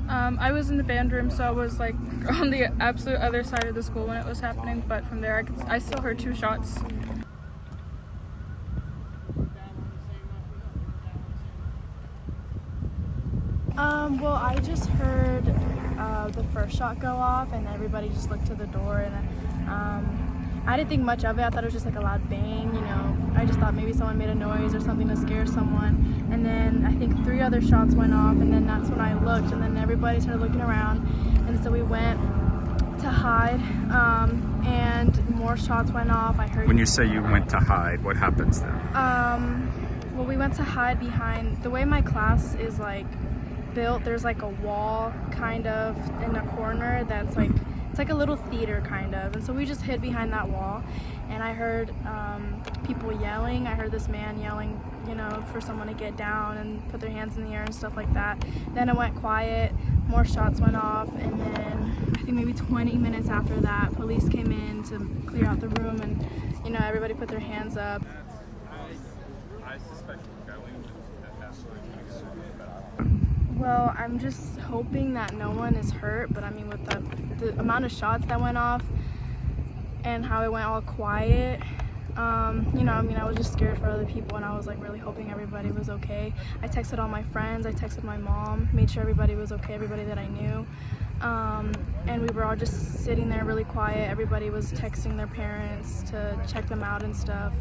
I was in the band room, so I was like on the absolute other side of the school when it was happening, but from there I still heard 2 shots. Well, I just heard the first shot go off, and everybody just looked to the door, and I didn't think much of it. I thought it was just like a loud bang, you know. I just thought maybe someone made a noise or something to scare someone. And then I think 3 other shots went off, and then that's when I looked, and then everybody started looking around, and so we went to hide, and more shots went off. I heard. When you say you went to hide, what happens then? Well, we went to hide behind, the way my class is like built, there's like a wall kind of in a corner that's like, it's like a little theater kind of, and so we just hid behind that wall. And I heard people yelling. I heard this man yelling, you know, for someone to get down and put their hands in the air and stuff like that. Then it went quiet, more shots went off, and then I think maybe 20 minutes after that, police came in to clear out the room, and you know, everybody put their hands up. Well, I'm just hoping that no one is hurt, but I mean, with the amount of shots that went off and how it went all quiet, you know, I mean, I was just scared for other people, and I was like really hoping everybody was okay. I texted all my friends, I texted my mom, made sure everybody was okay, everybody that I knew. And we were all just sitting there really quiet. Everybody was texting their parents to check them out and stuff.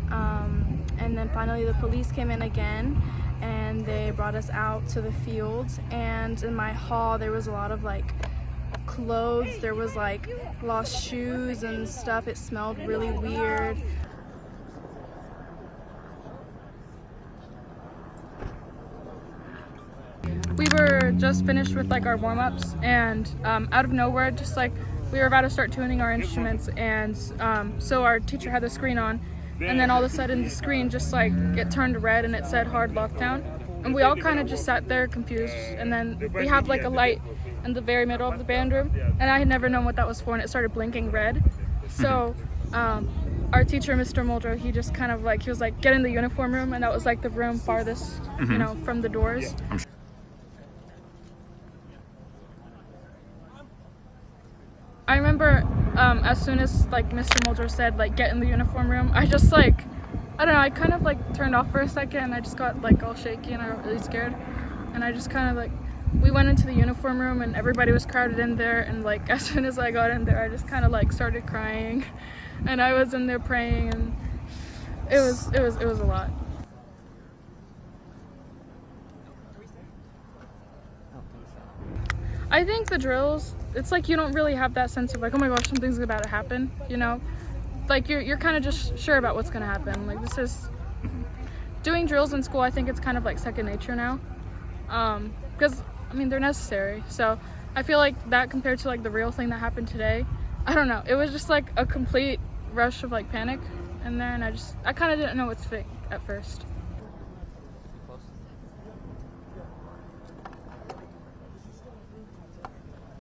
And then finally the police came in again, and they brought us out to the fields. And in my hall there was a lot of like clothes, there was like lost shoes and stuff. It smelled really weird. We were just finished with like our warm-ups, and out of nowhere, just like we were about to start tuning our instruments, and so our teacher had the screen on, and then all of a sudden the screen just like it turned red and it said hard lockdown, and we all kind of just sat there confused. And then we have like a light in the very middle of the band room, and I had never known what that was for, and it started blinking red. So our teacher, Mr. Muldrow, he just kind of like, he was like, get in the uniform room, and that was like the room farthest, you know, from the doors. I remember as soon as like Mr. Muldrow said like get in the uniform room, I just like, I don't know, I kind of like turned off for a second, and I just got like all shaky, and I got really scared, and I just kind of like, we went into the uniform room, and everybody was crowded in there, and like as soon as I got in there, I just kind of like started crying, and I was in there praying, and it was a lot. I think the drills, it's like you don't really have that sense of like, oh my gosh, something's about to happen, you know? Like you're kind of just sure about what's gonna happen. Like this is, doing drills in school, I think it's kind of like second nature now. Because, I mean, they're necessary. So I feel like that compared to like the real thing that happened today, I don't know, it was just like a complete rush of like panic in there, and I kind of didn't know what to think at first.